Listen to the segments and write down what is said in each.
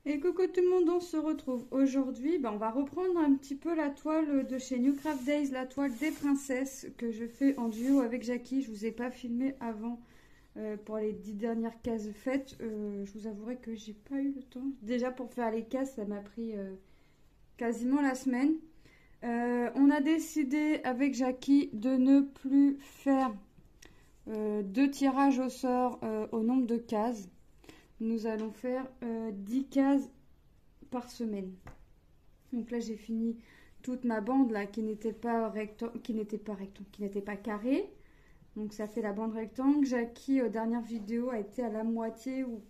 Et coucou tout le monde, on se retrouve aujourd'hui. On va reprendre un petit peu la toile de chez New Craft Days, la toile des princesses que je fais en duo avec Jackie. Je vous ai pas filmé avant pour les 10 dernières cases faites. Je vous avouerai que j'ai pas eu le temps. Déjà pour faire les cases, ça m'a pris quasiment la semaine. On a décidé avec Jackie de ne plus faire deux tirages au sort au nombre de cases. Nous allons faire 10 cases par semaine. Donc là, j'ai fini toute ma bande là qui n'était pas carrée. Donc ça fait la bande rectangle. Jackie, aux dernières vidéos, a été à la moitié ou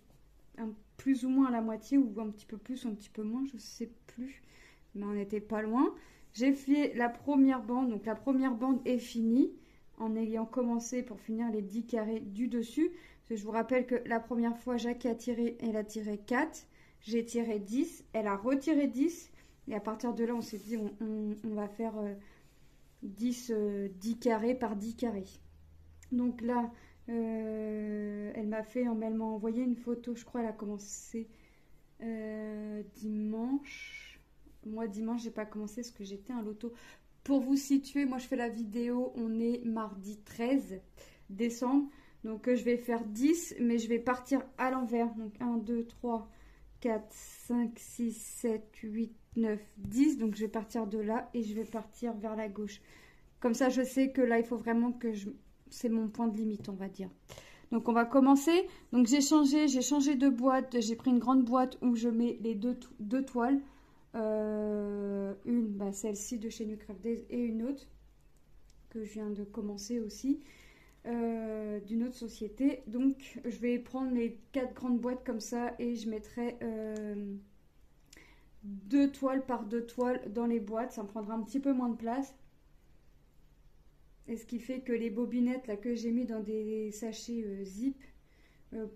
plus ou moins à la moitié ou un petit peu plus ou un petit peu moins, je sais plus. Mais on n'était pas loin. J'ai fait la première bande. Donc la première bande est finie en ayant commencé pour finir les 10 carrés du dessus. Je vous rappelle que la première fois, Jackie a tiré, elle a tiré 4. J'ai tiré 10. Elle a retiré 10. Et à partir de là, on s'est dit, on va faire 10 carrés par 10 carrés. Donc là, elle m'a envoyé une photo. Je crois elle a commencé dimanche. Moi, dimanche, j'ai pas commencé parce que j'étais un loto. Pour vous situer, moi, je fais la vidéo. On est mardi 13 décembre. Donc je vais faire 10, mais je vais partir à l'envers. Donc 1, 2, 3, 4, 5, 6, 7, 8, 9, 10. Donc je vais partir de là et je vais partir vers la gauche. Comme ça, je sais que là, il faut vraiment que c'est mon point de limite, on va dire. Donc on va commencer. Donc j'ai changé de boîte. J'ai pris une grande boîte où je mets les deux toiles. Une, celle-ci de chez New Craft Days et une autre que je viens de commencer aussi. D'une autre société. Donc je vais prendre les 4 grandes boîtes comme ça et je mettrai 2 toiles par 2 toiles dans les boîtes. Ça me prendra un petit peu moins de place. Et ce qui fait que les bobinettes là, que j'ai mis dans des sachets zip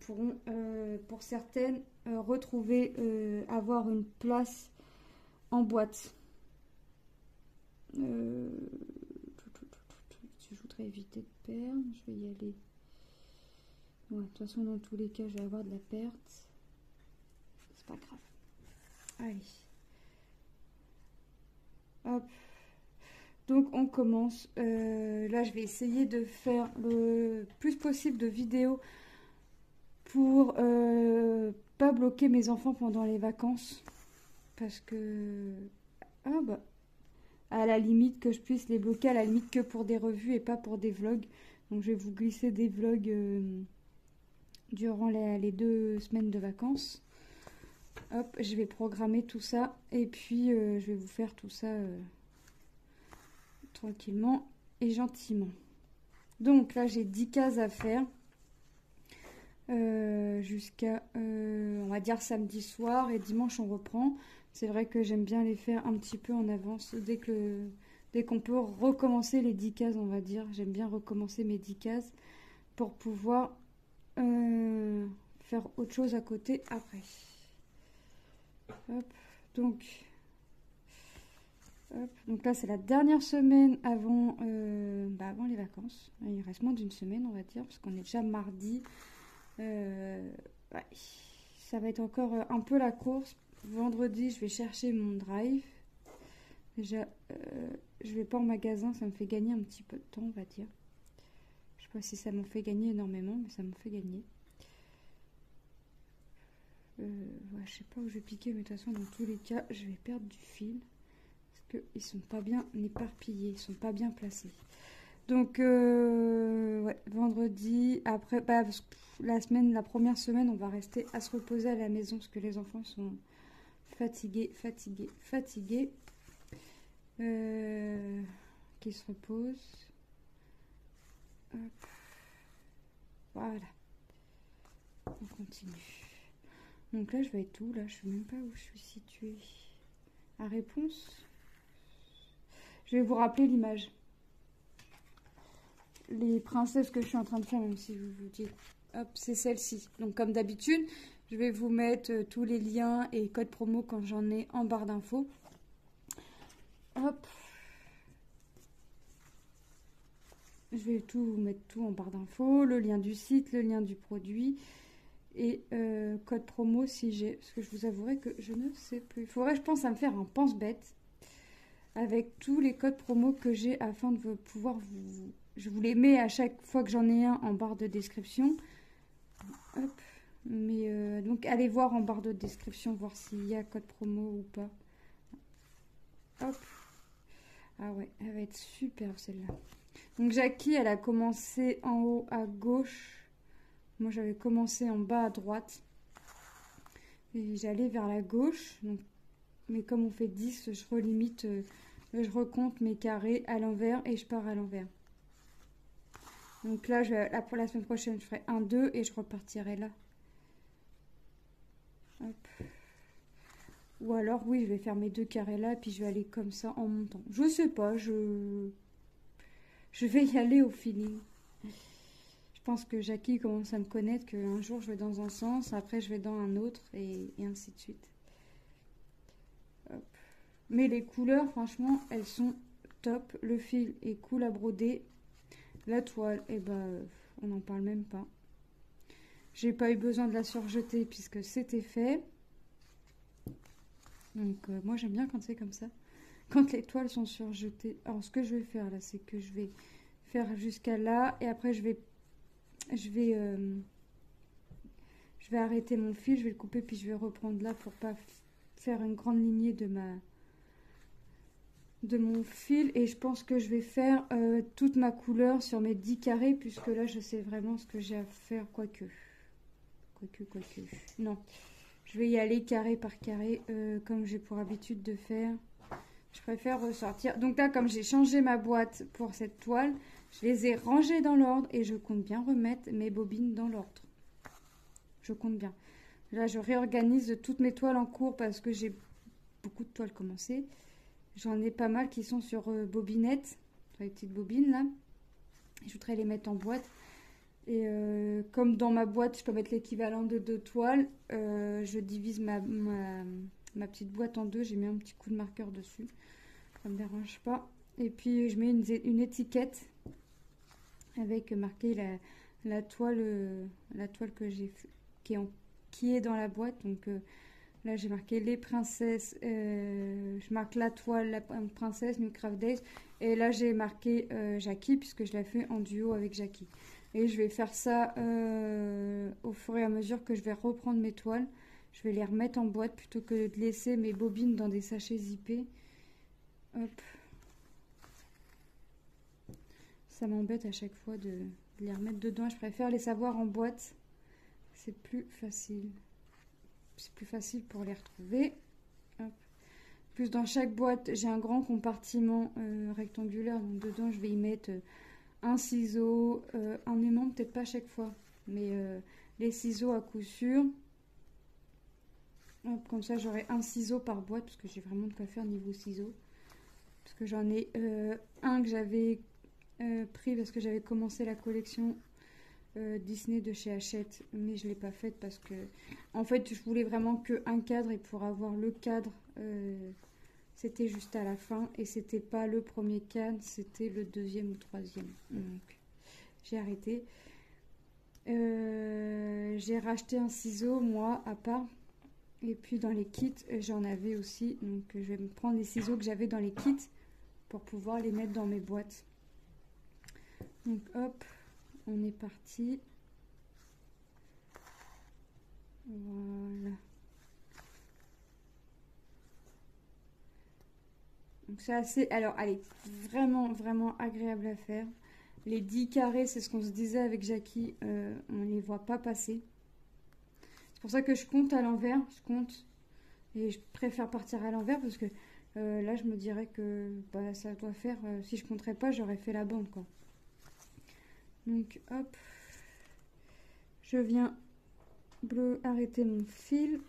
pourront pour certaines retrouver, avoir une place en boîte. Je voudrais éviter de perdre, je vais y aller. Ouais, de toute façon, dans tous les cas, je vais avoir de la perte. C'est pas grave. Allez. Hop. Donc, on commence. Là, je vais essayer de faire le plus possible de vidéos pour pas bloquer mes enfants pendant les vacances. Parce que... à la limite que je puisse les bloquer, à la limite que pour des revues et pas pour des vlogs. Donc je vais vous glisser des vlogs durant les 2 semaines de vacances. Hop, je vais programmer tout ça et puis je vais vous faire tout ça tranquillement et gentiment. Donc là j'ai 10 cases à faire jusqu'à on va dire samedi soir, et dimanche on reprend. C'est vrai que j'aime bien les faire un petit peu en avance dès qu'on peut recommencer les 10 cases, on va dire. J'aime bien recommencer mes 10 cases pour pouvoir faire autre chose à côté après. Hop, donc là c'est la dernière semaine avant les vacances. Il reste moins d'une semaine, on va dire, parce qu'on est déjà mardi. Ouais, ça va être encore un peu la course. Vendredi, je vais chercher mon drive. Déjà, je vais pas en magasin, ça me fait gagner un petit peu de temps, on va dire. Je sais pas si ça m'en fait gagner énormément, mais ça m'en fait gagner. Je sais pas où je vais piquer, mais de toute façon, dans tous les cas, je vais perdre du fil. Parce qu'ils sont pas bien éparpillés, ils sont pas bien placés. Donc, ouais, vendredi, après, la première semaine, on va rester à se reposer à la maison parce que les enfants sont fatigués. Qui se reposent. Hop. Voilà. On continue. Donc là, je vais être où? Là, je sais même pas où je suis située. À réponse. Je vais vous rappeler l'image. Les princesses que je suis en train de faire, même si je vous dis, hop, c'est celle-ci. Donc comme d'habitude, je vais vous mettre tous les liens et codes promo quand j'en ai en barre d'infos. Hop. Je vais vous mettre tout en barre d'infos, le lien du site, le lien du produit. et code promo si j'ai, parce que je vous avouerai que je ne sais plus. Il faudrait, je pense, à me faire un pense-bête avec tous les codes promo que j'ai afin de pouvoir vous... Je vous les mets à chaque fois que j'en ai un en barre de description. Hop. Mais donc allez voir en barre de description, voir s'il y a code promo ou pas. Hop. Ah ouais, elle va être superbe celle-là. Donc Jackie, elle a commencé en haut à gauche. Moi j'avais commencé en bas à droite. Et j'allais vers la gauche. Donc, mais comme on fait 10, je relimite, je recompte mes carrés à l'envers et je pars à l'envers. Donc là, là, pour la semaine prochaine, je ferai 1, 2 et je repartirai là. Hop. Ou alors, oui, je vais faire mes 2 carrés là, puis je vais aller comme ça en montant. Je sais pas, je vais y aller au feeling. Je pense que Jackie commence à me connaître, qu'un jour je vais dans un sens, après je vais dans un autre, et ainsi de suite. Hop. Mais les couleurs, franchement, elles sont top. Le fil est cool à broder. La toile, eh ben, on n'en parle même pas. J'ai pas eu besoin de la surjeter puisque c'était fait. Donc moi j'aime bien quand c'est comme ça. Quand les toiles sont surjetées. Alors ce que je vais faire là, c'est que je vais faire jusqu'à là. Et après je vais arrêter mon fil. Je vais le couper puis je vais reprendre là pour pas faire une grande lignée de mon fil. Et je pense que je vais faire toute ma couleur sur mes 10 carrés. Puisque là je sais vraiment ce que j'ai à faire. Quoique. Non. Je vais y aller carré par carré, comme j'ai pour habitude de faire. Je préfère ressortir. Donc là, comme j'ai changé ma boîte pour cette toile, je les ai rangées dans l'ordre et je compte bien remettre mes bobines dans l'ordre. Je compte bien. Là, je réorganise toutes mes toiles en cours parce que j'ai beaucoup de toiles commencées. J'en ai pas mal qui sont sur bobinette, sur les petites bobines là. Je voudrais les mettre en boîte. Et comme dans ma boîte, je peux mettre l'équivalent de 2 toiles, je divise ma petite boîte en deux. J'ai mis un petit coup de marqueur dessus. Ça ne me dérange pas. Et puis, je mets une étiquette avec marqué la toile que j'ai qui est dans la boîte. Donc là, j'ai marqué les princesses. Je marque la toile, la princesse, Minecraft Days. Et là, j'ai marqué Jackie, puisque je l'ai fait en duo avec Jackie. Et je vais faire ça au fur et à mesure que je vais reprendre mes toiles. Je vais les remettre en boîte plutôt que de laisser mes bobines dans des sachets zippés. Hop. Ça m'embête à chaque fois de les remettre dedans. Je préfère les savoir en boîte. C'est plus facile. C'est plus facile pour les retrouver. Hop. Plus dans chaque boîte, j'ai un grand compartiment rectangulaire. Donc dedans, je vais y mettre... un ciseau, un aimant, peut-être pas à chaque fois, mais les ciseaux à coup sûr. Hop, comme ça, j'aurai un ciseau par boîte, parce que j'ai vraiment de quoi faire niveau ciseaux. Parce que j'en ai un que j'avais pris parce que j'avais commencé la collection Disney de chez Hachette, mais je ne l'ai pas faite parce que, en fait, je voulais vraiment qu'un cadre, et pour avoir le cadre... c'était juste à la fin et c'était pas le premier cadre, c'était le deuxième ou troisième. Donc j'ai arrêté. J'ai racheté un ciseau moi à part. Et puis dans les kits j'en avais aussi. Donc je vais me prendre les ciseaux que j'avais dans les kits pour pouvoir les mettre dans mes boîtes. Donc hop, on est parti. Voilà. Donc c'est assez... Alors, elle est vraiment, vraiment agréable à faire. Les 10 carrés, c'est ce qu'on se disait avec Jackie. On ne les voit pas passer. C'est pour ça que je compte à l'envers. Je compte. Et je préfère partir à l'envers parce que là, je me dirais que bah, ça doit faire... si je compterais pas, j'aurais fait la bande, quoi. Donc, hop. Je viens arrêter mon fil.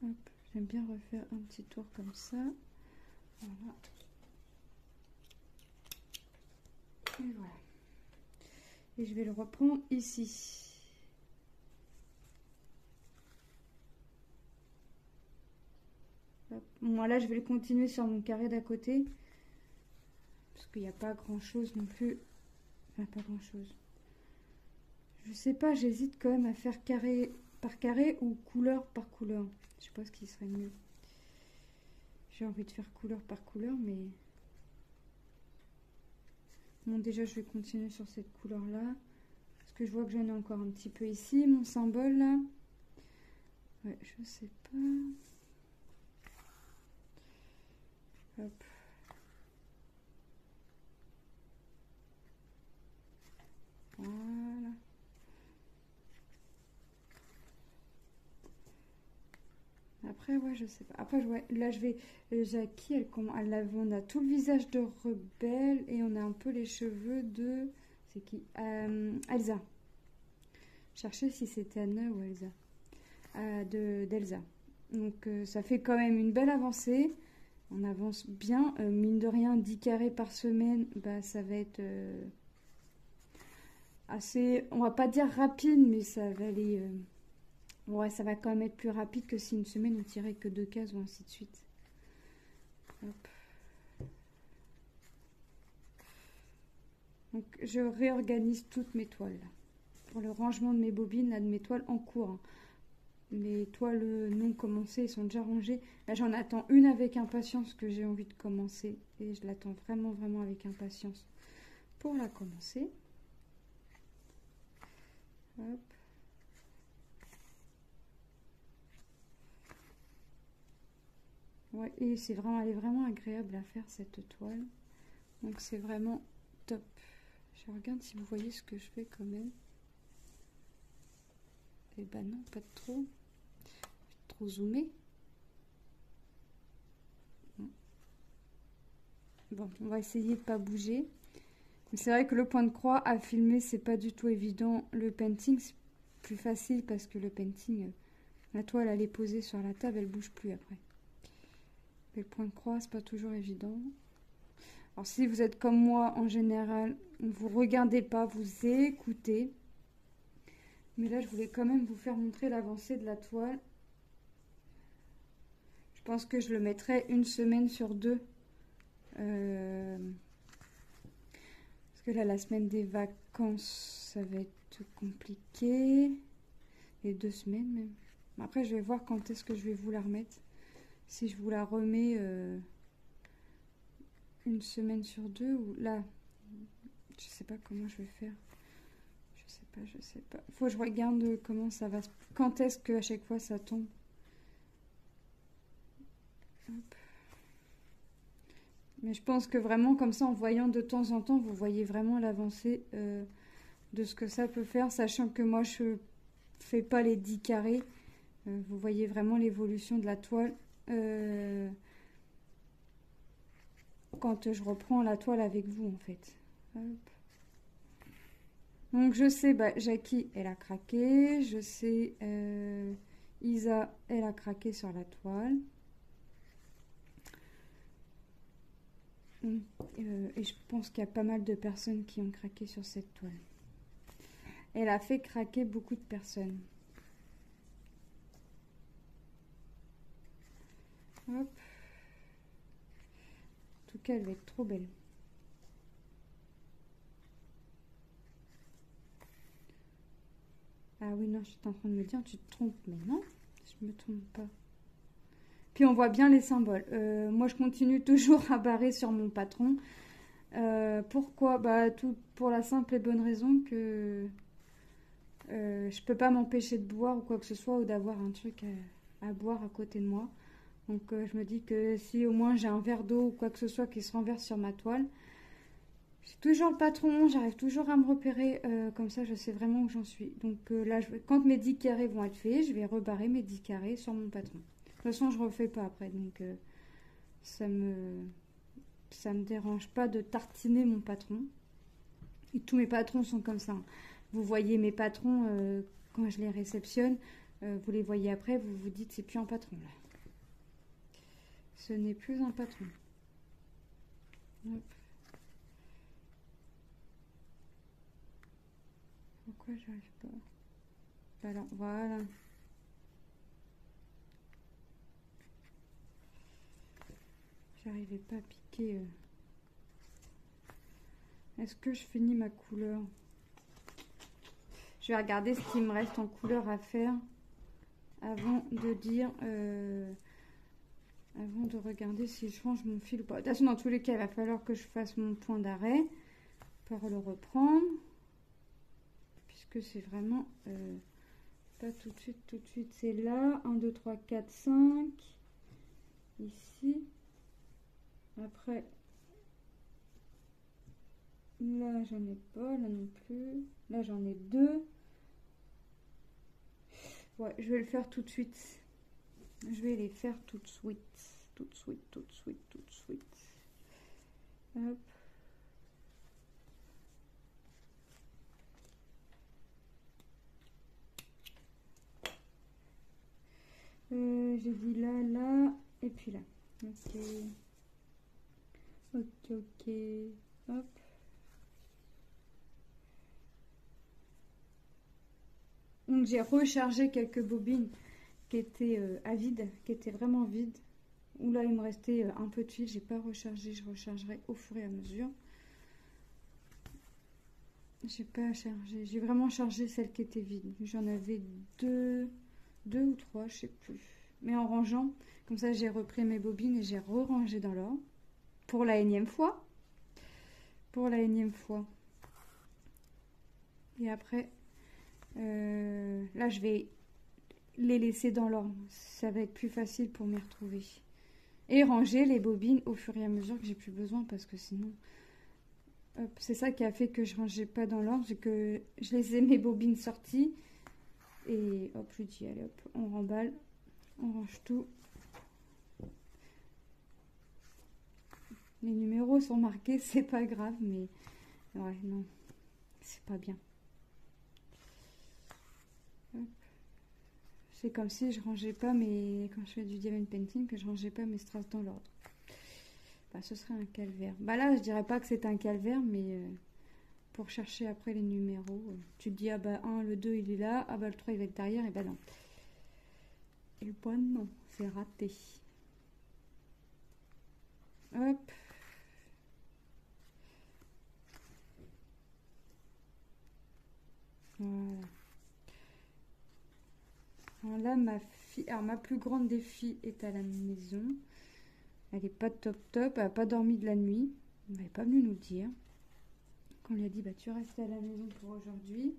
Hop. J'aime bien refaire un petit tour comme ça. Voilà. Et voilà. Et je vais le reprendre ici. Hop. Bon, là, je vais le continuer sur mon carré d'à côté. Parce qu'il n'y a pas grand chose non plus. Enfin, pas grand chose. Je sais pas, j'hésite quand même à faire carré par carré ou couleur par couleur? Je sais pas ce qui serait mieux. J'ai envie de faire couleur par couleur, mais... Bon, déjà, je vais continuer sur cette couleur-là. Parce que je vois que j'en ai encore un petit peu ici, mon symbole, là. Ouais, je sais pas. Hop. Voilà. Après, ouais, je sais pas. Après, ouais, là, je vais... Jackie, on a tout le visage de rebelle et on a un peu les cheveux de... C'est qui? Elsa. Chercher si c'était Anna ou Elsa. D'Elsa. Donc, ça fait quand même une belle avancée. On avance bien. Mine de rien, 10 carrés par semaine, bah, ça va être assez... On va pas dire rapide, mais ça va aller... ouais, ça va quand même être plus rapide que si une semaine on tirait que 2 cases ou ainsi de suite. Hop. Donc je réorganise toutes mes toiles. Pour le rangement de mes bobines, là, de mes toiles en cours. Hein. Mes toiles non commencées sont déjà rangées. Là j'en attends une avec impatience que j'ai envie de commencer. Et je l'attends vraiment vraiment avec impatience pour la commencer. Hop. Ouais, et c'est vraiment, elle est vraiment agréable à faire cette toile. Donc c'est vraiment top. Je regarde si vous voyez ce que je fais quand même. Et ben non, pas trop. Trop zoomé. Bon, on va essayer de pas bouger. C'est vrai que le point de croix à filmer, c'est pas du tout évident. Le painting, c'est plus facile parce que le painting, la toile, elle est posée sur la table, elle bouge plus après. Mais le point de croix, c'est pas toujours évident. Alors si vous êtes comme moi, en général, vous regardez pas, vous écoutez. Mais là, je voulais quand même vous faire montrer l'avancée de la toile. Je pense que je le mettrai une semaine sur 2. Parce que là, la semaine des vacances, ça va être compliqué. Les 2 semaines même. Après, je vais voir quand est-ce que je vais vous la remettre. Si je vous la remets une semaine sur 2 ou là, je sais pas comment je vais faire. Je sais pas. Faut que je regarde comment ça va. Quand est-ce que à chaque fois ça tombe. Hop. Mais je pense que vraiment comme ça, en voyant de temps en temps, vous voyez vraiment l'avancée de ce que ça peut faire, sachant que moi je fais pas les 10 carrés. Vous voyez vraiment l'évolution de la toile quand je reprends la toile avec vous en fait. Hop. Donc je sais, bah, Jackie, elle a craqué. Je sais, Isa, elle a craqué sur la toile. Et je pense qu'il y a pas mal de personnes qui ont craqué sur cette toile. Elle a fait craquer beaucoup de personnes. Hop. En tout cas, elle va être trop belle. Ah oui, non, je suis en train de me dire, tu te trompes. Mais non, je me trompe pas. Puis on voit bien les symboles. Moi, je continue toujours à barrer sur mon patron. Pourquoi? Bah, tout pour la simple et bonne raison que je peux pas m'empêcher de boire ou quoi que ce soit ou d'avoir un truc à boire à côté de moi. Donc je me dis que si au moins j'ai un verre d'eau ou quoi que ce soit qui se renverse sur ma toile, j'ai toujours le patron, j'arrive toujours à me repérer, comme ça je sais vraiment où j'en suis. Donc là, quand mes 10 carrés vont être faits, je vais rebarrer mes 10 carrés sur mon patron. De toute façon, je ne refais pas après, donc ça me dérange pas de tartiner mon patron. Et tous mes patrons sont comme ça. Vous voyez mes patrons, quand je les réceptionne, vous les voyez après, vous vous dites c'est plus un patron là. Ce n'est plus un patron. Hop. Pourquoi j'arrive pas? Voilà, voilà. J'arrivais pas à piquer. Est-ce que je finis ma couleur? Je vais regarder ce qu'il me reste en couleur à faire. avant de dire, avant de regarder si je change mon fil ou pas. De toute façon, dans tous les cas, il va falloir que je fasse mon point d'arrêt pour le reprendre, puisque c'est vraiment pas tout de suite, c'est là, 1, 2, 3, 4, 5, ici, après, là j'en ai pas, là non plus, là j'en ai 2, ouais, je vais le faire tout de suite, je vais les faire tout de suite, tout de suite, tout de suite, tout de suite, hop. J'ai dit là, là, et puis là. Ok. Ok, ok. Hop. Donc j'ai rechargé quelques bobines qui étaient à vide, qui étaient vraiment vides. Où là il me restait un peu de fil, j'ai pas rechargé, je rechargerai au fur et à mesure. J'ai pas chargé, j'ai vraiment chargé celles qui étaient vides. J'en avais deux ou trois, je sais plus. Mais en rangeant, comme ça j'ai repris mes bobines et j'ai re-rangé dans l'ordre. Pour la énième fois. Pour la énième fois. Et après, là je vais les laisser dans l'ordre. Ça va être plus facile pour m'y retrouver. Et ranger les bobines au fur et à mesure que j'ai plus besoin parce que sinon... c'est ça qui a fait que je rangeais pas dans l'ordre, c'est que je laissais mes bobines sorties. Et hop, je dis allez hop, on remballe, on range tout. Les numéros sont marqués, c'est pas grave, mais ouais, non, c'est pas bien. C'est comme si je rangeais pas mes, quand je fais du diamond painting, que je rangeais pas mes strass dans l'ordre. Bah, ce serait un calvaire. Bah là, je dirais pas que c'est un calvaire, mais pour chercher après les numéros, tu te dis ah bah 1, le 2 il est là, ah bah le 3 il va être derrière, et bah non. Et bah non, c'est raté. Hop. Voilà. Alors là, ma plus grande des filles est à la maison. Elle est pas top, elle n'a pas dormi de la nuit. Elle n'est pas venue nous le dire. Quand on lui a dit, bah tu restes à la maison pour aujourd'hui.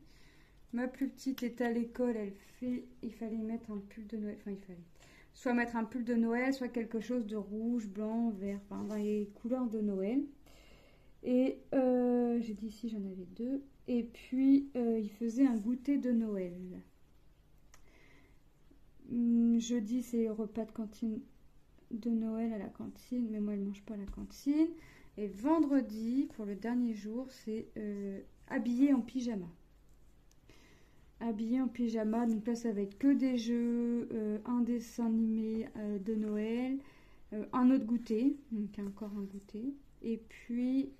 Ma plus petite est à l'école, il fallait mettre un pull de Noël. Enfin, il fallait soit mettre un pull de Noël, soit quelque chose de rouge, blanc, vert, enfin dans les couleurs de Noël. Et j'ai dit ici, j'en avais 2. Et puis, il faisait un goûter de Noël. Jeudi, c'est repas de cantine de Noël à la cantine, mais moi, elle ne mange pas à la cantine. Et vendredi, pour le dernier jour, c'est habillé en pyjama. Habillé en pyjama, donc là, ça va être que des jeux, un dessin animé de Noël, un autre goûter, donc encore un goûter. Et puis,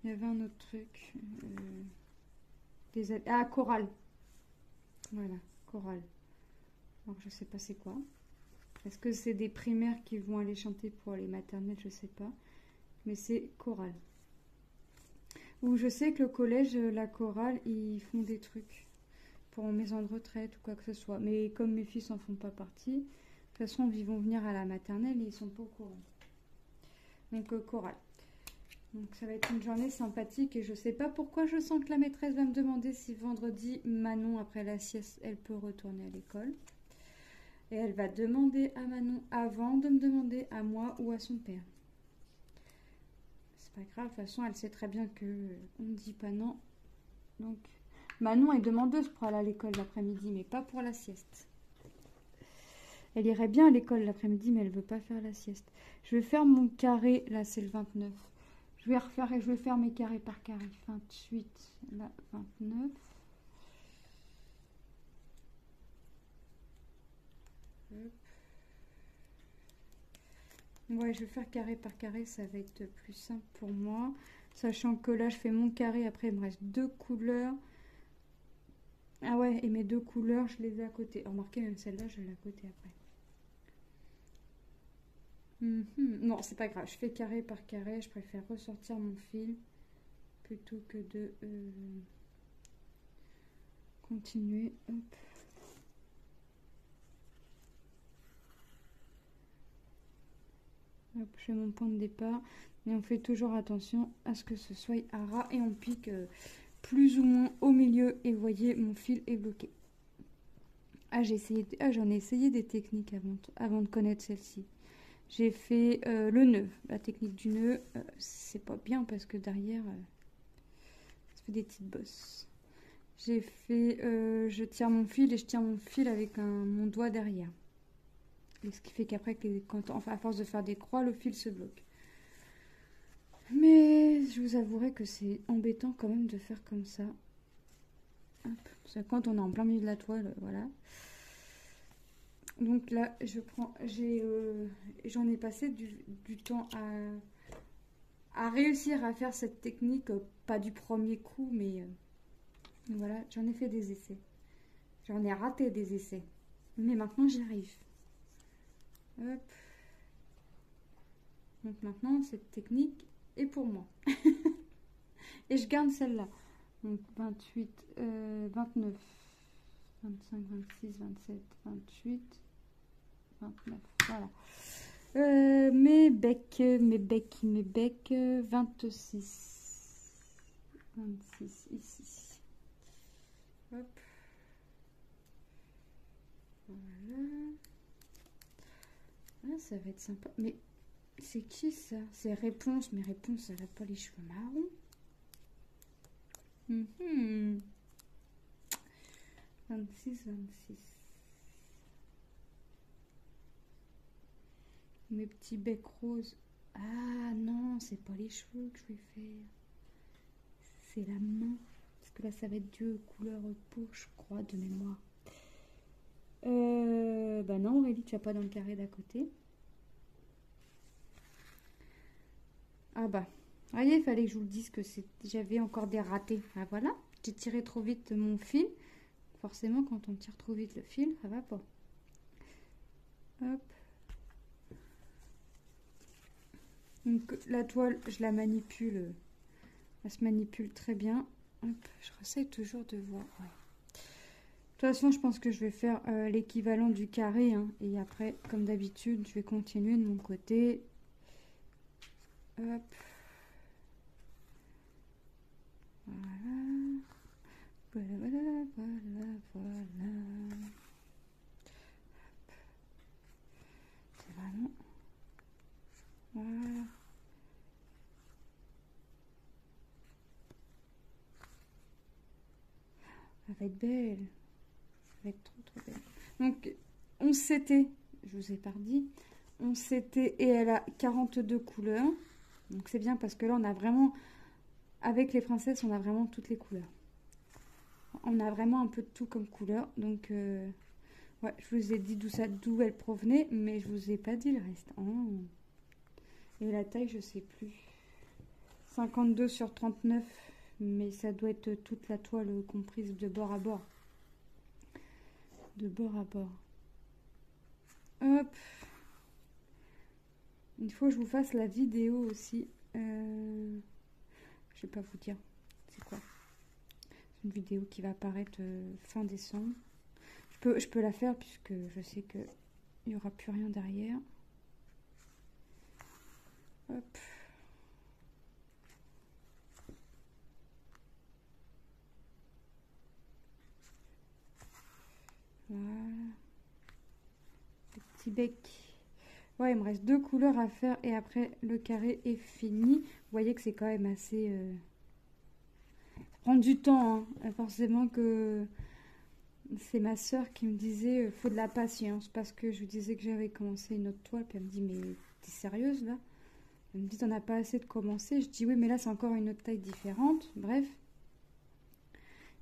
il y avait un autre truc. Chorale. Voilà, chorale. Alors, je sais pas c'est quoi. Est-ce que c'est des primaires qui vont aller chanter pour les maternelles? Je sais pas. Mais c'est chorale. Ou je sais que le collège, la chorale, ils font des trucs pour en maison de retraite ou quoi que ce soit. Mais comme mes fils n'en font pas partie, de toute façon, ils vont venir à la maternelle et ils sont pas au courant. Donc, chorale. Donc ça va être une journée sympathique et je sais pas pourquoi je sens que la maîtresse va me demander si vendredi, Manon, après la sieste, elle peut retourner à l'école. Et elle va demander à Manon avant de me demander à moi ou à son père. C'est pas grave, de toute façon, elle sait très bien que on ne dit pas non. Donc, Manon est demandeuse pour aller à l'école l'après-midi, mais pas pour la sieste. Elle irait bien à l'école l'après-midi, mais elle veut pas faire la sieste. Je vais faire mon carré, là c'est le 29. Je vais faire mes carrés par carré. 28, là, 29. Ouais, je vais faire carré par carré, ça va être plus simple pour moi. Sachant que là, je fais mon carré, après, il me reste 2 couleurs. Ah ouais, et mes 2 couleurs, je les ai à côté. Remarquez, même celle-là, je l'ai à côté après. Non, c'est pas grave, je fais carré par carré, je préfère ressortir mon fil plutôt que de continuer. Hop. Hop, je fais mon point de départ. Et on fait toujours attention à ce que ce soit à ras. Et on pique plus ou moins au milieu. Et vous voyez, mon fil est bloqué. Ah, j'en ai essayé des techniques avant de connaître celle-ci. J'ai fait le nœud. La technique du nœud, c'est pas bien parce que derrière, ça fait des petites bosses. J'ai fait, je tire mon fil et je tire mon fil avec mon doigt derrière. Et ce qui fait qu'après, enfin, à force de faire des croix, le fil se bloque. Mais je vous avouerai que c'est embêtant quand même de faire comme ça. Hop, parce que quand on est en plein milieu de la toile, voilà. Donc là, j'en ai passé du temps à réussir à faire cette technique, pas du premier coup, mais voilà, j'en ai fait des essais. J'en ai raté des essais. Mais maintenant, j'y arrive. Hop. Donc maintenant, cette technique est pour moi. Et je garde celle-là. Donc 28, 29, 25, 26, 27, 28, 29. Voilà. Mes becs, 26. 26 ici. Hop. Voilà. Ah, ça va être sympa. Mais c'est qui ça? C'est Réponse. Mais Réponse, elle n'a pas les cheveux marrons. 26, 26. Mes petits becs roses. Ah non, c'est pas les cheveux que je vais faire. C'est la main. Parce que là, ça va être du couleur peau, je crois, de mémoire. Bah non, Aurélie, tu n'as pas dans le carré d'à côté. Ah bah, voyez, il fallait que je vous le dise que j'avais encore des ratés. Ah voilà, j'ai tiré trop vite mon fil. Forcément, quand on tire trop vite le fil, ça va pas. Hop. Donc la toile, je la manipule. Elle se manipule très bien. Hop, je réessaye toujours de voir. Ouais. De toute façon, je pense que je vais faire l'équivalent du carré. Hein, et après, comme d'habitude, je vais continuer de mon côté. Hop. Voilà. Voilà, voilà, voilà, voilà. C'est vraiment... Voilà. Elle va être belle. Elle va être trop, trop belle. Donc, 11 CT, je vous ai pas dit. 11 CT et elle a 42 couleurs. Donc, c'est bien parce que là, on a vraiment... Avec les princesses, on a vraiment toutes les couleurs. On a vraiment un peu de tout comme couleur. Donc, ouais, je vous ai dit d'où elle provenait, mais je vous ai pas dit le reste. Oh. Et la taille, je sais plus. 52 sur 39, mais ça doit être toute la toile comprise de bord à bord. De bord à bord. Hop. Il faut que je vous fasse la vidéo aussi. Je vais pas vous dire. C'est quoi? C'est une vidéo qui va apparaître fin décembre. Je peux la faire puisque je sais qu'il n'y aura plus rien derrière. Hop. Voilà. Le petit bec. Ouais, il me reste 2 couleurs à faire et après le carré est fini. Vous voyez que c'est quand même assez... Ça prend du temps, hein. Forcément que... C'est ma soeur qui me disait faut de la patience parce que je lui disais que j'avais commencé une autre toile. Puis elle me dit mais t'es sérieuse là? Elle me dit t'en as pas assez de commencer. Je dis oui mais là c'est encore une autre taille différente. Bref.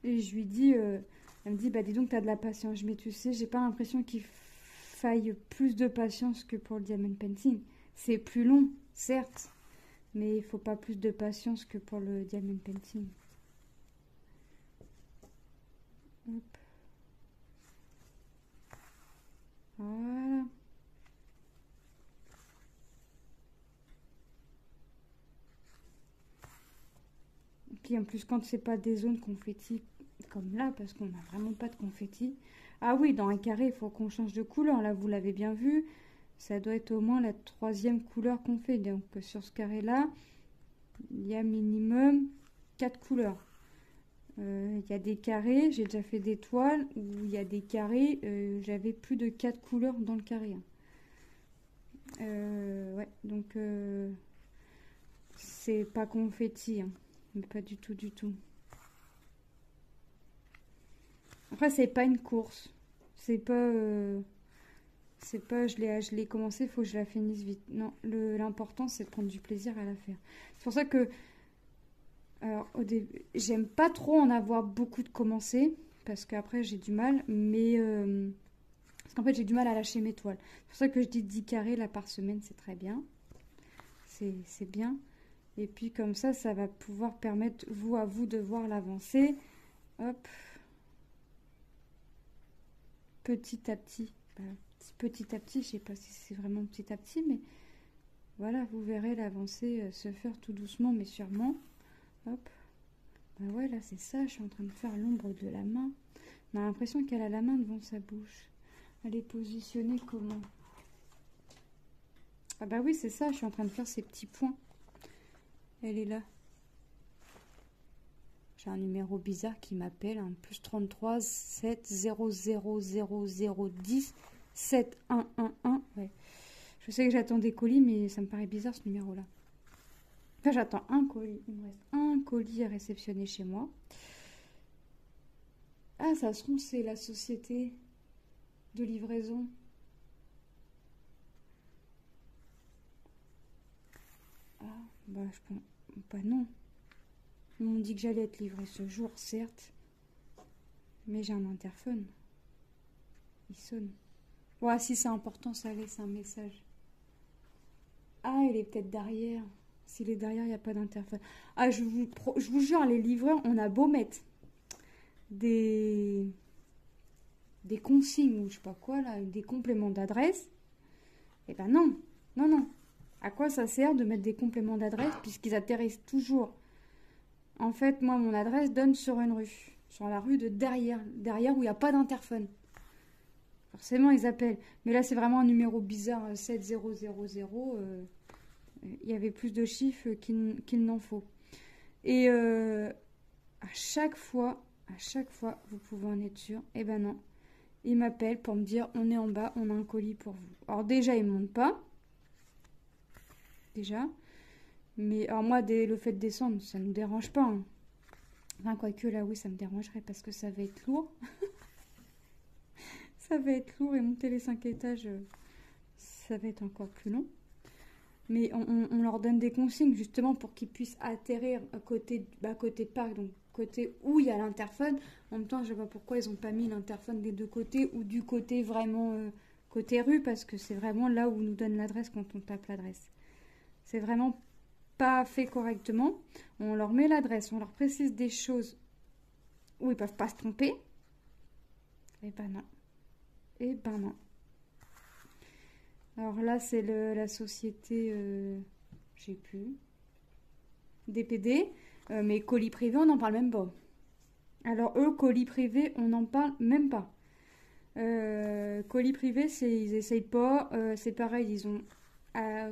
Et je lui dis, elle me dit bah dis donc t'as de la patience. Mais tu sais j'ai pas l'impression qu'il faille plus de patience que pour le diamond painting. C'est plus long certes, mais il faut pas plus de patience que pour le diamond painting. Hop. Voilà. Et puis en plus quand c'est pas des zones confetti comme là, parce qu'on n'a vraiment pas de confetti. Ah oui, dans un carré, il faut qu'on change de couleur. Là, vous l'avez bien vu. Ça doit être au moins la 3e couleur qu'on fait. Donc sur ce carré-là, il y a minimum 4 couleurs. Il y a des carrés, j'ai déjà fait des toiles où il y a des carrés, j'avais plus de 4 couleurs dans le carré. Ouais, donc c'est pas confetti, hein, mais pas du tout, du tout. Après, c'est pas une course, c'est pas, je l'ai commencé, il faut que je la finisse vite. Non, l'important c'est de prendre du plaisir à la faire. C'est pour ça que alors, au début, j'aime pas trop en avoir beaucoup de commencer, parce qu'après j'ai du mal, mais parce qu'en fait j'ai du mal à lâcher mes toiles. C'est pour ça que je dis 10 carrés là par semaine, c'est très bien. C'est bien. Et puis comme ça va pouvoir permettre à vous de voir l'avancée. Hop. Petit à petit. Voilà. Petit à petit, je sais pas si c'est vraiment petit à petit, mais voilà, vous verrez l'avancée se faire tout doucement, mais sûrement. Hop. Bah ouais, là c'est ça, je suis en train de faire l'ombre de la main. On a l'impression qu'elle a la main devant sa bouche. Elle est positionnée comment? Ah bah oui, c'est ça, je suis en train de faire ces petits points. Elle est là. J'ai un numéro bizarre qui m'appelle, un plus 33 7 0 0 0 0 10 7 1 1 1. Ouais. Je sais que j'attends des colis, mais ça me paraît bizarre ce numéro-là. Enfin, j'attends un colis. Il me reste un colis à réceptionner chez moi. Ah, ça se trouve, c'est la société de livraison. Ah, bah, je pense. Bah, non. Ils m'ont dit que j'allais être livrée ce jour, certes. Mais j'ai un interphone. Il sonne. Ouais, si c'est important, ça laisse un message. Ah, il est peut-être derrière. S'il est derrière, il n'y a pas d'interphone. Ah, je vous jure, les livreurs, on a beau mettre des consignes ou je sais pas quoi, là, des compléments d'adresse. Eh ben non, non, non. À quoi ça sert de mettre des compléments d'adresse puisqu'ils atterrissent toujours? En fait, moi, mon adresse donne sur une rue. Sur la rue de derrière où il n'y a pas d'interphone. Forcément, ils appellent. Mais là, c'est vraiment un numéro bizarre, 7000. Il y avait plus de chiffres qu'il n'en faut. Et à chaque fois, vous pouvez en être sûr, eh ben non, ils m'appellent pour me dire on est en bas, on a un colis pour vous. Alors déjà, ils ne montent pas. Déjà. Mais alors moi, le fait de descendre, ça ne nous dérange pas. Hein. Enfin, quoique là, oui, ça me dérangerait parce que ça va être lourd. Ça va être lourd et monter les 5 étages, ça va être encore plus long. Mais on leur donne des consignes justement pour qu'ils puissent atterrir à côté parc, donc côté où il y a l'interphone. En même temps, je ne sais pas pourquoi ils n'ont pas mis l'interphone des deux côtés ou du côté vraiment côté rue, parce que c'est vraiment là où on nous donne l'adresse quand on tape l'adresse. C'est vraiment pas fait correctement. On leur met l'adresse, on leur précise des choses où ils peuvent pas se tromper. Et ben non. Et ben non. Alors là, c'est la société, je sais plus, DPD, mais colis privé, on n'en parle même pas. Alors eux, colis privé, on n'en parle même pas. Colis privé, ils essayent pas, c'est pareil, ils ont,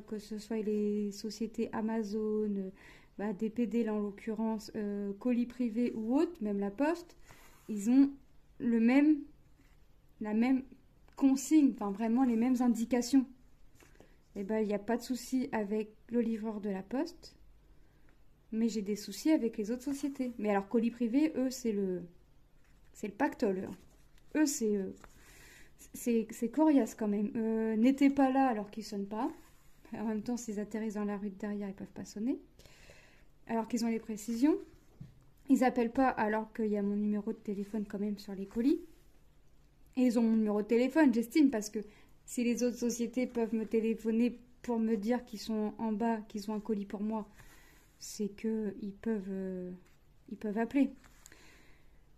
que ce soit les sociétés Amazon, DPD là en l'occurrence, colis privé ou autre, même la Poste, ils ont la même consigne, enfin vraiment les mêmes indications. Et ben il n'y a pas de souci avec le livreur de la Poste, mais j'ai des soucis avec les autres sociétés. Mais alors colis privé, eux c'est le pactole. Eux c'est coriace quand même. N'étaient pas là alors qu'ils sonnent pas. En même temps, s'ils atterrissent dans la rue de derrière, ils peuvent pas sonner. Alors qu'ils ont les précisions. Ils appellent pas alors qu'il y a mon numéro de téléphone quand même sur les colis. Et ils ont mon numéro de téléphone, j'estime, parce que si les autres sociétés peuvent me téléphoner pour me dire qu'ils sont en bas, qu'ils ont un colis pour moi, c'est qu'ils peuvent appeler.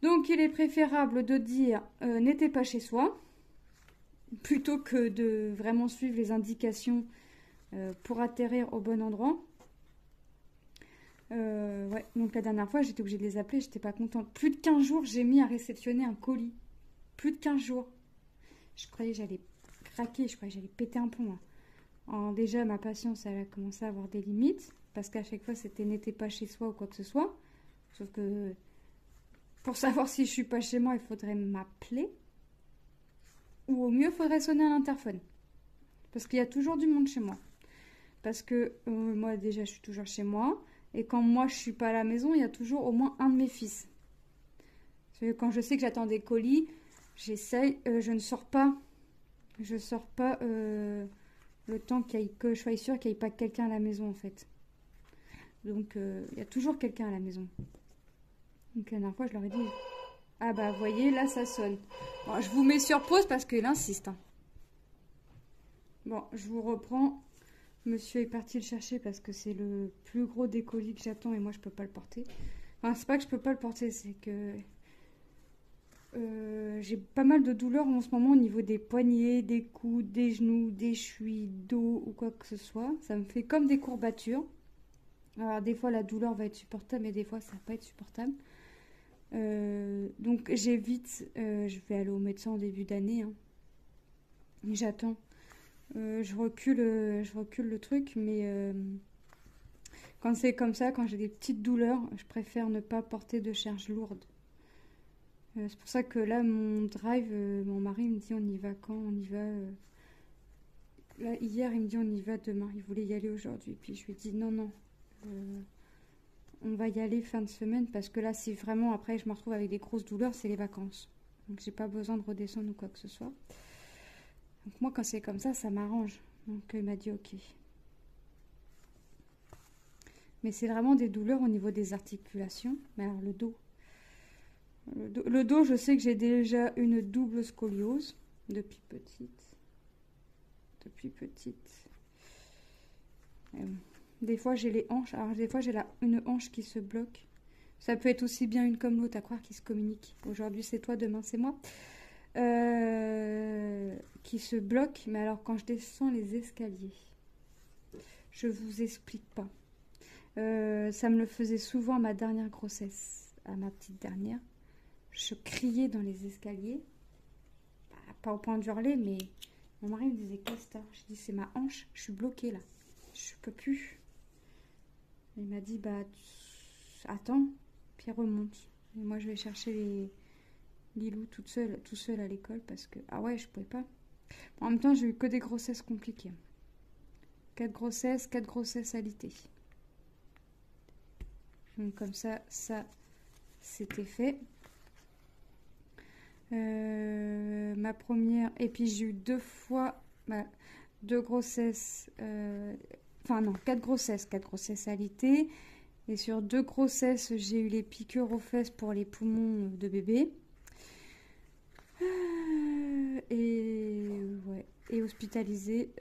Donc il est préférable de dire n'était pas chez soi, plutôt que de vraiment suivre les indications pour atterrir au bon endroit. Ouais, donc la dernière fois, j'étais obligée de les appeler, j'étais pas contente. Plus de 15 jours, j'ai mis à réceptionner un colis. Plus de 15 jours. Je croyais que j'allais craquer, je croyais que j'allais péter un plomb. Déjà, ma patience, elle a commencé à avoir des limites, parce qu'à chaque fois, c'était n'était pas chez soi ou quoi que ce soit. Sauf que pour savoir si je suis pas chez moi, il faudrait m'appeler. Ou au mieux, il faudrait sonner à l'interphone. Parce qu'il y a toujours du monde chez moi. Parce que moi, déjà, je suis toujours chez moi. Et quand moi, je suis pas à la maison, il y a toujours au moins un de mes fils. Parce que quand je sais que j'attends des colis, j'essaye, je ne sors pas. Je sors pas le temps que je sois sûre qu'il n'y ait pas quelqu'un à la maison, en fait. Donc, il y a toujours quelqu'un à la maison. Donc, la dernière fois, je leur ai dit... Ah bah, vous voyez, là, ça sonne. Bon, je vous mets sur pause parce qu'il insiste. Hein. Bon, je vous reprends. Monsieur est parti le chercher parce que c'est le plus gros des colis que j'attends et moi, je peux pas le porter. Enfin, c'est pas que je peux pas le porter, c'est que... j'ai pas mal de douleurs en ce moment au niveau des poignets, des coudes, des genoux, des chevilles, dos ou quoi que ce soit. Ça me fait comme des courbatures. Alors des fois la douleur va être supportable mais des fois ça va pas être supportable. Donc j'évite, je vais aller au médecin en début d'année. Hein. J'attends. Je recule le truc mais quand c'est comme ça, quand j'ai des petites douleurs, je préfère ne pas porter de charge lourde. C'est pour ça que là, mon drive, mon mari me dit on y va quand? On y va. Là, hier, il me dit on y va demain. Il voulait y aller aujourd'hui. Puis je lui ai dit non, non. On va y aller fin de semaine parce que là, si vraiment après je me retrouve avec des grosses douleurs, c'est les vacances. Donc j'ai pas besoin de redescendre ou quoi que ce soit. Donc moi, quand c'est comme ça m'arrange. Donc il m'a dit ok. Mais c'est vraiment des douleurs au niveau des articulations. Mais alors le dos. Le dos, je sais que j'ai déjà une double scoliose depuis petite. Depuis petite. Des fois, j'ai les hanches. Alors, des fois, j'ai une hanche qui se bloque. Ça peut être aussi bien une comme l'autre, à croire qu'ils se communiquent. Aujourd'hui, c'est toi, demain, c'est moi. Qui se bloque. Mais alors, quand je descends les escaliers, je vous explique pas. Ça me le faisait souvent à ma dernière grossesse, à ma petite dernière. Je criais dans les escaliers, pas au point d'hurler, mais mon mari me disait qu'est-ce que t'as? Je dis c'est ma hanche, je suis bloquée là, je peux plus. Il m'a dit bah attends, puis remonte. Et moi je vais chercher les Lilou tout seul à l'école parce que ah ouais je pouvais pas. En même temps j'ai eu que des grossesses compliquées. 4 grossesses alitées. Donc comme ça c'était fait. Ma première, et puis j'ai eu 2 fois 2 grossesses, enfin non, 4 grossesses alitées, et sur 2 grossesses j'ai eu les piqûres aux fesses pour les poumons de bébé, et hospitalisée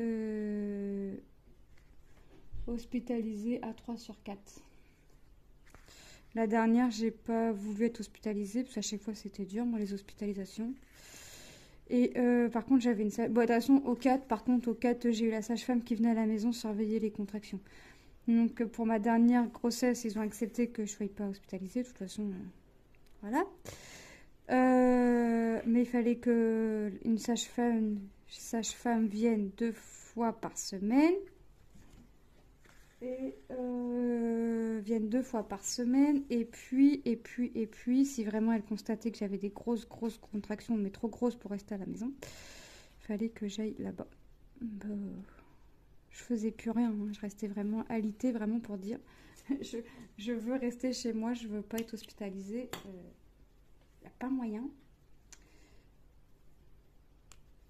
à 3 sur 4. La dernière, j'ai pas voulu être hospitalisée, parce qu'à chaque fois, c'était dur, moi, les hospitalisations. Et par contre, j'avais une... Bon, de toute façon, au 4, j'ai eu la sage-femme qui venait à la maison surveiller les contractions. Donc, pour ma dernière grossesse, ils ont accepté que je ne sois pas hospitalisée. De toute façon, voilà. Mais il fallait qu'une sage-femme vienne 2 fois par semaine. Et viennent 2 fois par semaine et puis si vraiment elle constatait que j'avais des grosses contractions mais trop grosses pour rester à la maison, il fallait que j'aille là-bas. Je faisais plus rien, hein. Je restais vraiment alitée vraiment pour dire je veux rester chez moi, je veux pas être hospitalisée, y a pas moyen.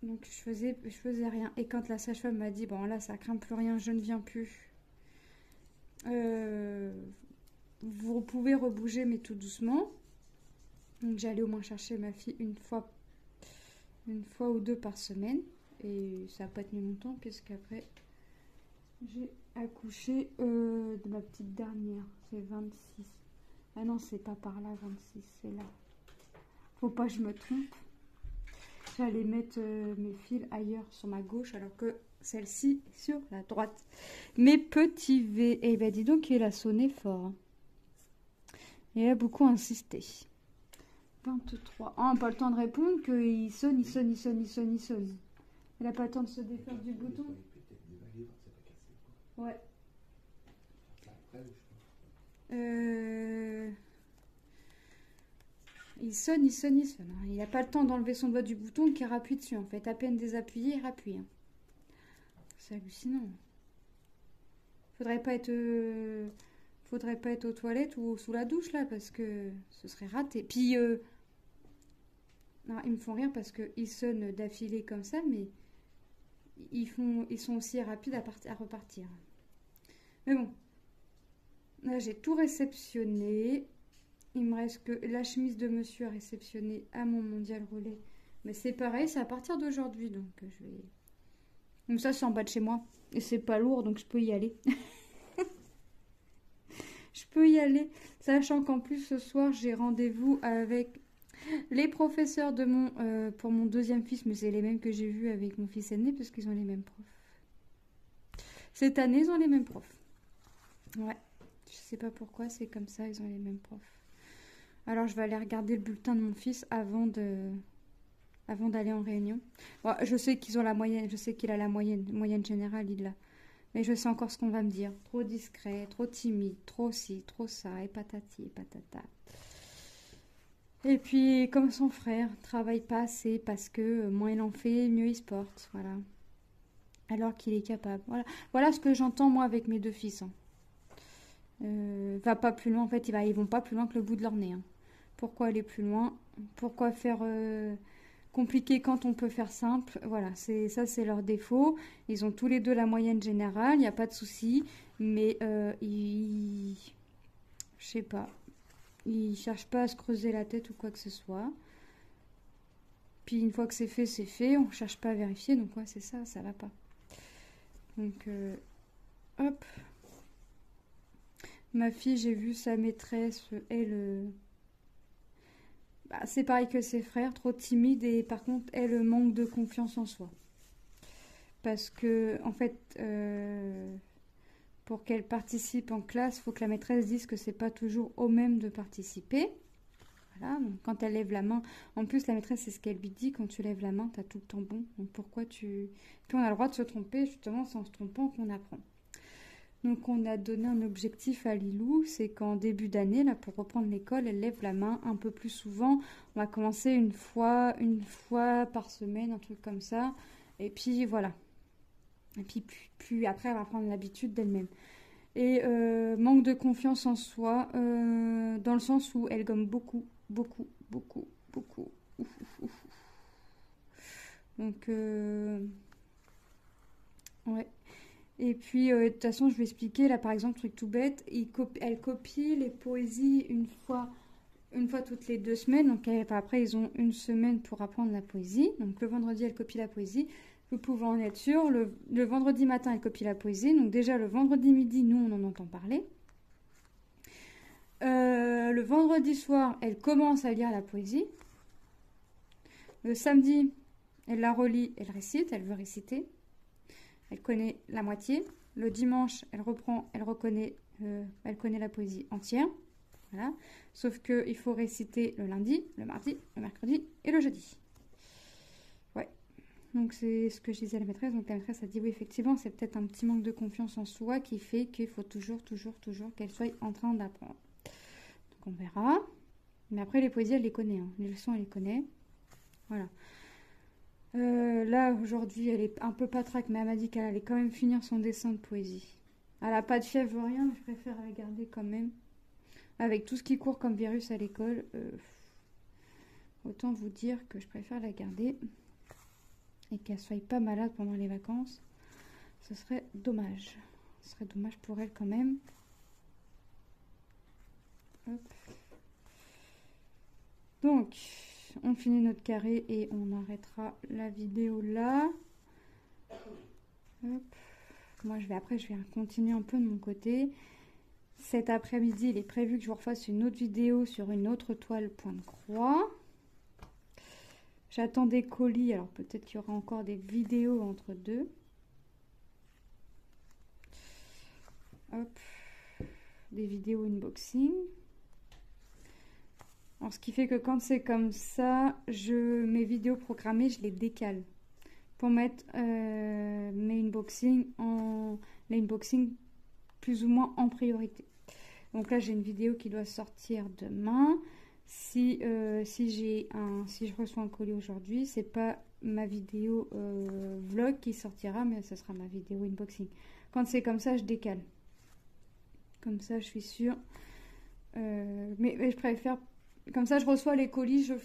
Donc je faisais rien, et quand la sage-femme m'a dit bon là ça craint plus rien, je ne viens plus, vous pouvez rebouger mais tout doucement. Donc j'allais au moins chercher ma fille une fois ou 2 par semaine, et ça n'a pas tenu longtemps puisqu'après j'ai accouché de ma petite dernière. C'est 26. Ah non, c'est pas par là 26, c'est là. Faut pas que je me trompe. J'allais mettre mes fils ailleurs sur ma gauche alors que celle-ci sur la droite. Mes petits V. Eh ben dis donc, il a sonné fort. Hein. Il a beaucoup insisté. 23. Ah, pas le temps de répondre qu'il sonne. Elle a pas le temps de se défaire du bouton. Ouais. Il sonne, il sonne, il sonne. Il n'a pas le temps d'enlever son doigt du bouton qu'il rappuie dessus en fait. À peine désappuyé, il rappuie. Hein. C'est hallucinant. Faudrait pas être aux toilettes ou sous la douche là parce que ce serait raté. Puis non, ils me font rire parce qu'ils sonnent d'affilée comme ça, mais ils sont aussi rapides à repartir. Mais bon, là j'ai tout réceptionné. Il me reste que la chemise de monsieur à réceptionner à mon mondial relais. Mais c'est pareil, c'est à partir d'aujourd'hui, donc je vais. Comme ça, c'est en bas de chez moi. Et c'est pas lourd, donc je peux y aller. Je peux y aller. Sachant qu'en plus, ce soir, j'ai rendez-vous avec les professeurs de pour mon deuxième fils. Mais c'est les mêmes que j'ai vus avec mon fils aîné, parce qu'ils ont les mêmes profs. Cette année, ils ont les mêmes profs. Ouais. Je sais pas pourquoi, c'est comme ça, ils ont les mêmes profs. Alors, je vais aller regarder le bulletin de mon fils avant d'aller en réunion. Bon, je sais qu'ils ont la moyenne, je sais qu'il a la moyenne générale, il l'a. Mais je sais encore ce qu'on va me dire. Trop discret, trop timide, trop ci, trop ça, et patati, et patata. Et puis, comme son frère, travaille pas assez parce que moins il en fait, mieux il se porte. Voilà. Alors qu'il est capable. Voilà ce que j'entends moi avec mes deux fils. Hein. Va pas plus loin, en fait, ils vont pas plus loin que le bout de leur nez. Hein. Pourquoi aller plus loin? Pourquoi faire compliqué quand on peut faire simple? Voilà, ça c'est leur défaut. Ils ont tous les deux la moyenne générale, il n'y a pas de souci. Mais je sais pas, ils cherchent pas à se creuser la tête ou quoi que ce soit. Puis une fois que c'est fait, on cherche pas à vérifier. Donc ouais, c'est ça, ça va pas. Donc hop. Ma fille, j'ai vu sa maîtresse, elle... c'est pareil que ses frères, trop timide et par contre, elle manque de confiance en soi. Parce que, en fait, pour qu'elle participe en classe, il faut que la maîtresse dise que c'est pas toujours au même de participer. Voilà, donc quand elle lève la main, en plus la maîtresse, c'est ce qu'elle lui dit, quand tu lèves la main, tu as tout le temps bon. Donc pourquoi tu... Puis on a le droit de se tromper, justement, c'est en se trompant qu'on apprend. Donc on a donné un objectif à Lilou, c'est qu'en début d'année, là pour reprendre l'école, elle lève la main un peu plus souvent. On va commencer une fois par semaine, un truc comme ça. Et puis voilà. Et puis après, elle va prendre l'habitude d'elle-même. Et manque de confiance en soi, dans le sens où elle gomme beaucoup. Donc ouais. Et puis, de toute façon, je vais expliquer, là, par exemple, truc tout bête, elle copie les poésies une fois toutes les 2 semaines. Donc, après, ils ont une semaine pour apprendre la poésie. Donc, le vendredi, elle copie la poésie. Vous pouvez en être sûr. Le vendredi matin, elle copie la poésie. Donc, déjà, le vendredi midi, nous, on en entend parler. Le vendredi soir, elle commence à lire la poésie. Le samedi, elle la relit, elle récite, elle veut réciter. Elle connaît la moitié. Le dimanche, elle reprend, elle connaît la poésie entière. Voilà. Sauf qu'il faut réciter le lundi, le mardi, le mercredi et le jeudi. Ouais. Donc c'est ce que je disais à la maîtresse. Donc la maîtresse a dit oui, effectivement, c'est peut-être un petit manque de confiance en soi qui fait qu'il faut toujours qu'elle soit en train d'apprendre. Donc on verra. Mais après, les poésies, elle les connaît. Hein. Les leçons, elle les connaît. Voilà. Là, aujourd'hui, elle est un peu patraque, mais elle m'a dit qu'elle allait quand même finir son dessin de poésie. Elle n'a pas de fièvre, rien, mais je préfère la garder quand même. Avec tout ce qui court comme virus à l'école, autant vous dire que je préfère la garder. Et qu'elle ne soit pas malade pendant les vacances. Ce serait dommage. Ce serait dommage pour elle quand même. Hop. Donc... on finit notre carré et on arrêtera la vidéo là. Hop. Moi, je vais continuer un peu de mon côté. Cet après-midi, il est prévu que je vous refasse une autre vidéo sur une autre toile point de croix. J'attends des colis, alors peut-être qu'il y aura encore des vidéos entre deux. Hop. Des vidéos unboxing. Alors, ce qui fait que quand c'est comme ça, mes vidéos programmées, je les décale. pour mettre les unboxings plus ou moins en priorité. Donc là, j'ai une vidéo qui doit sortir demain. Si je reçois un colis aujourd'hui, c'est pas ma vidéo vlog qui sortira, mais ce sera ma vidéo unboxing. Quand c'est comme ça, je décale. Comme ça, je suis sûre. Mais je préfère... Comme ça, je reçois les colis, je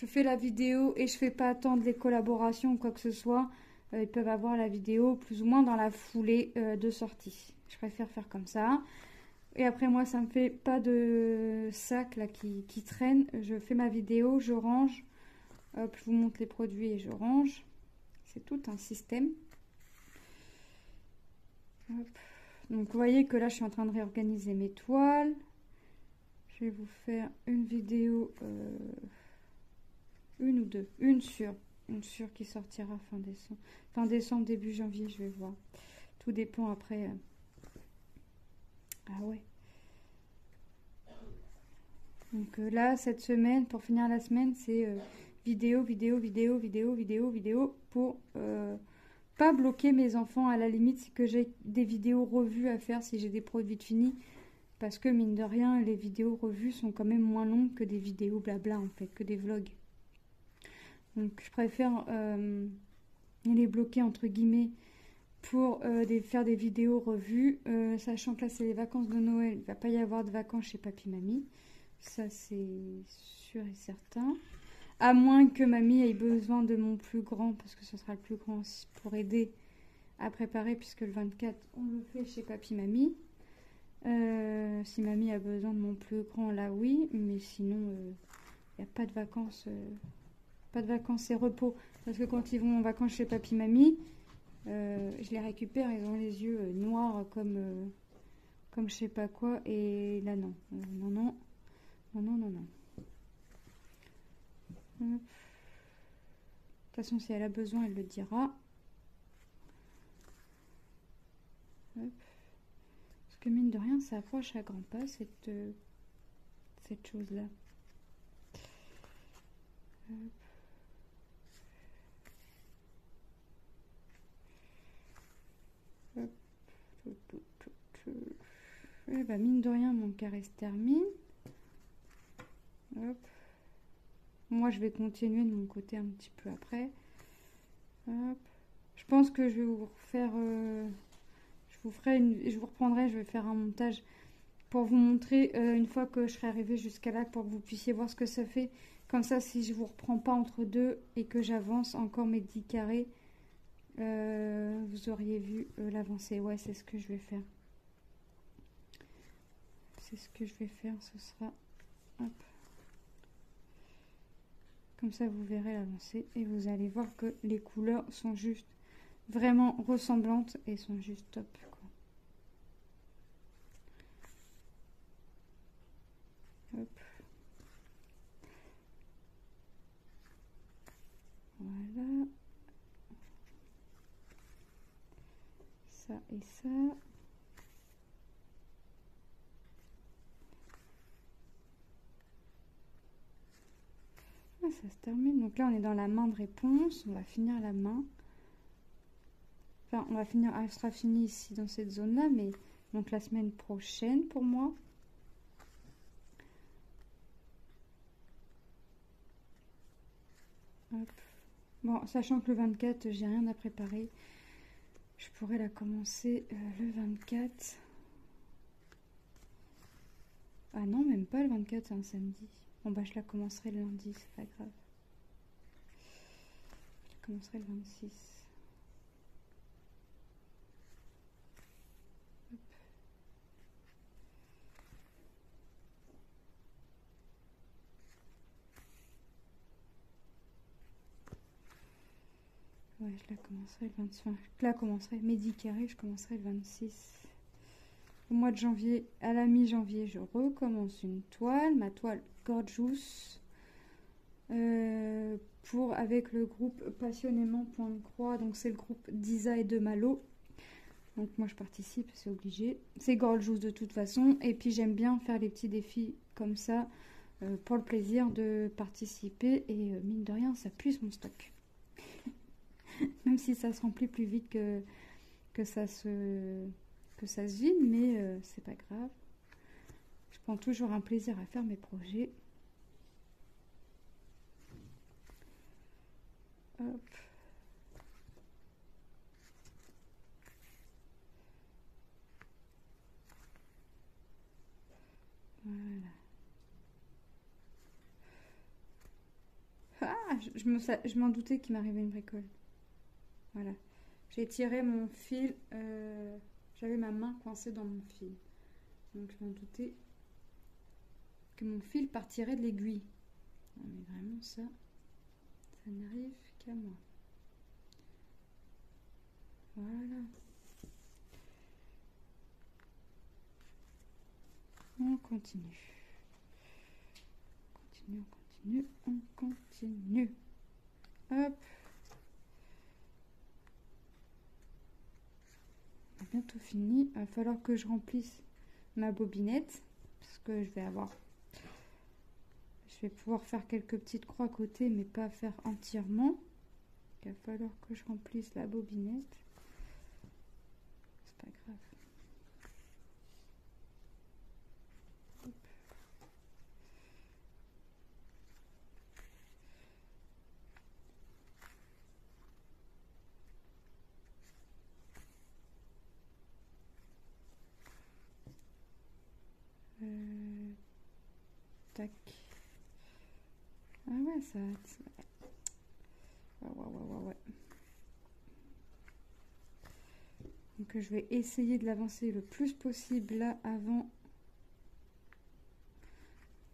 fais la vidéo et je fais pas attendre les collaborations ou quoi que ce soit. Ils peuvent avoir la vidéo plus ou moins dans la foulée de sortie. Je préfère faire comme ça. Et après, moi, ça me fait pas de sac là qui traîne. Je fais ma vidéo, je range. Hop, je vous montre les produits et je range. C'est tout un système. Hop. Donc, vous voyez que là, je suis en train de réorganiser mes toiles. Je vais vous faire une vidéo, une ou deux. Une sûre qui sortira fin décembre, début janvier, je vais voir. Tout dépend après. Ah ouais. Donc là, cette semaine, pour finir la semaine, c'est vidéo pour pas bloquer mes enfants. À la limite, c'est que j'ai des vidéos revues à faire si j'ai des produits finis. Parce que mine de rien, les vidéos revues sont quand même moins longues que des vidéos blabla en fait, que des vlogs. Donc je préfère les bloquer entre guillemets pour faire des vidéos revues, sachant que là c'est les vacances de Noël, il ne va pas y avoir de vacances chez papy mamie, ça c'est sûr et certain, à moins que mamie ait besoin de mon plus grand, parce que ce sera le plus grand pour aider à préparer, puisque le 24 on le fait chez papy mamie. Si mamie a besoin de mon plus grand, là oui, mais sinon il n'y a pas de vacances, et repos, parce que quand ils vont en vacances chez papy mamie, je les récupère, ils ont les yeux noirs comme je sais pas quoi, et là non, non. De toute façon, si elle a besoin, elle le dira. Hop. Parce que mine de rien, ça approche à grands pas cette chose-là. Hop. Et bah mine de rien, mon carré se termine. Hop. Moi, je vais continuer de mon côté un petit peu après. Hop. Je pense que je vais vous refaire... je vous reprendrai, je vais faire un montage pour vous montrer une fois que je serai arrivée jusqu'à là, pour que vous puissiez voir ce que ça fait. Comme ça, si je vous reprends pas entre deux et que j'avance encore mes 10 carrés, vous auriez vu l'avancée. Ouais, c'est ce que je vais faire. C'est ce que je vais faire, ce sera... Hop. Comme ça, vous verrez l'avancée et vous allez voir que les couleurs sont juste vraiment ressemblantes et sont juste top, quoi. Hop. Voilà. Ça et ça. Ah, ça se termine. Donc là, on est dans la main de réponse. On va finir la main. Enfin, on va finir. Elle sera finie ici dans cette zone-là, mais donc la semaine prochaine pour moi. Hop. Bon, sachant que le 24, j'ai rien à préparer. Je pourrais la commencer le 24. Ah non, même pas le 24, c'est un samedi. Bon bah je la commencerai le lundi, c'est pas grave. Je la commencerai le 26. Hop. Ouais, je la commencerai le 26. Enfin, je la commencerai, mes 10 carrés, je commencerai le 26. Au mois de janvier, à la mi-janvier, je recommence une toile, ma toile Gorgeous, avec le groupe Passionnément Point de Croix. Donc c'est le groupe d'Isa et de Malo. Donc moi je participe, c'est obligé. C'est Gorgeous de toute façon. Et puis j'aime bien faire les petits défis comme ça pour le plaisir de participer. Et mine de rien, ça puise mon stock. Même si ça se remplit plus vite que ça se vide, mais c'est pas grave. Je prends toujours un plaisir à faire mes projets. Hop. Voilà. Ah, je m'en doutais qu'il m'arrivait une bricole. Voilà. J'ai tiré mon fil. J'avais ma main coincée dans mon fil. Donc je m'en doutais que mon fil partirait de l'aiguille. Non mais vraiment ça n'arrive qu'à moi. Voilà. On continue. On continue. Hop. On a bientôt fini. Il va falloir que je remplisse ma bobinette. Parce que je vais pouvoir faire quelques petites croix à côté, mais pas faire entièrement. Il va falloir que je remplisse la bobinette. C'est pas grave. Hop. Tac. Ah ouais, ça... Ouais. Donc je vais essayer de l'avancer le plus possible là avant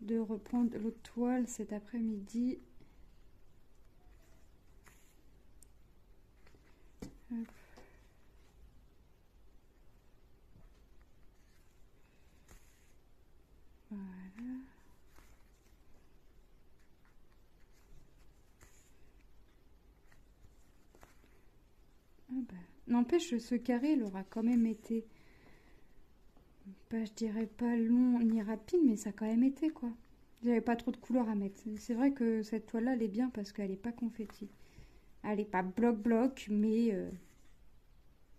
de reprendre l'autre toile cet après-midi. Voilà. Ah bah. N'empêche, ce carré, il aura quand même été, je dirais pas long ni rapide, mais ça a quand même été quoi. J'avais pas trop de couleurs à mettre. C'est vrai que cette toile-là, elle est bien parce qu'elle est pas confetti. Elle est pas bloc-bloc, mais...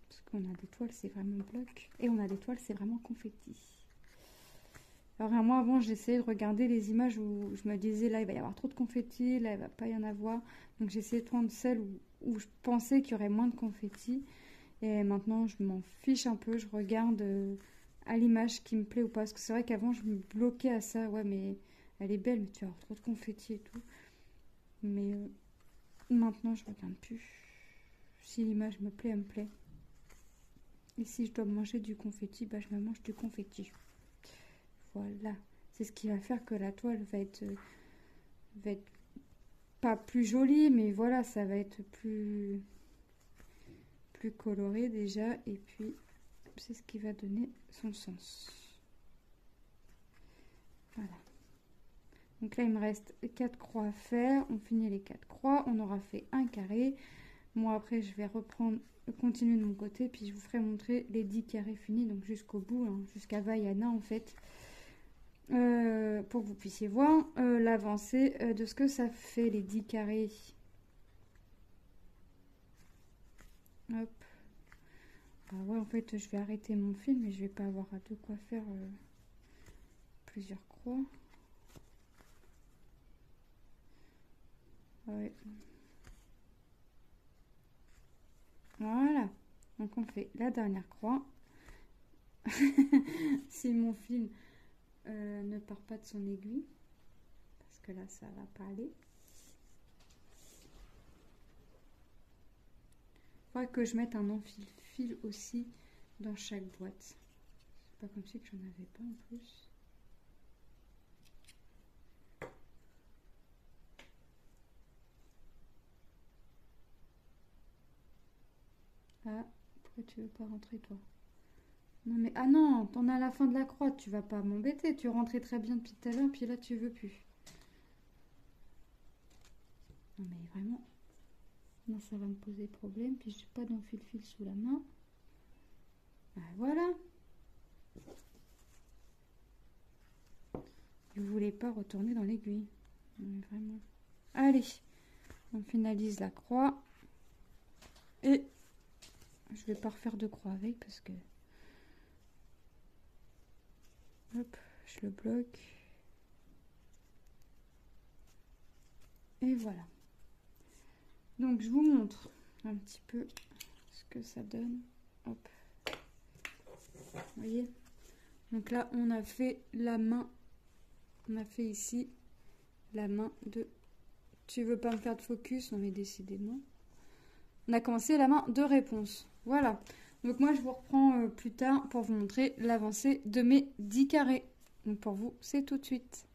parce qu'on a des toiles, c'est vraiment bloc. Et on a des toiles, c'est vraiment confetti. Alors moi, avant, j'essayais de regarder les images où je me disais, là, il va y avoir trop de confetti, là, il va pas y en avoir. Donc j'essayais de prendre celles où je pensais qu'il y aurait moins de confetti. Et maintenant, je m'en fiche un peu. Je regarde à l'image qui me plaît ou pas. Parce que c'est vrai qu'avant, je me bloquais à ça. Ouais, mais elle est belle, mais tu vas avoir trop de confetti et tout. Mais maintenant, je regarde plus. Si l'image me plaît, elle me plaît. Et si je dois manger du confetti, bah, je me mange du confetti. Voilà. C'est ce qui va faire que la toile va être pas plus jolie, mais voilà, ça va être plus coloré déjà. Et puis, c'est ce qui va donner son sens. Voilà. Donc là, il me reste 4 croix à faire. On finit les 4 croix. On aura fait un carré. Moi, après, je vais continuer de mon côté. Puis, je vous ferai montrer les 10 carrés finis. Donc, jusqu'au bout, hein, jusqu'à Vaiana, en fait. Pour que vous puissiez voir l'avancée de ce que ça fait, les 10 carrés. Hop. Ah ouais, en fait, je vais arrêter mon fil, mais je vais pas avoir de quoi faire plusieurs croix. Ouais. Voilà. Donc, on fait la dernière croix. Si mon fil ne part pas de son aiguille, parce que là, ça va pas aller. Il faudra que je mette un enfile-fil aussi dans chaque boîte. C'est pas comme si que j'en avais pas en plus. Ah, pourquoi tu veux pas rentrer toi? Non mais, ah non, t'en as à la fin de la croix, tu vas pas m'embêter, tu rentrais très bien depuis tout à l'heure, puis là tu veux plus. Non mais vraiment, non, ça va me poser problème, puis j'ai pas d'enfile-fil sous la main. Ah, voilà. Vous voulez pas retourner dans l'aiguille. Vraiment. Allez, on finalise la croix. Et je vais pas refaire de croix avec parce que... Hop, je le bloque. Et voilà. Donc je vous montre un petit peu ce que ça donne. Hop. Vous voyez? Donc là, on a fait la main. On a fait ici la main de... Tu veux pas me faire de focus? Non mais décidément. On a commencé la main de réponse. Voilà. Donc moi, je vous reprends plus tard pour vous montrer l'avancée de mes 10 carrés. Donc pour vous, c'est tout de suite.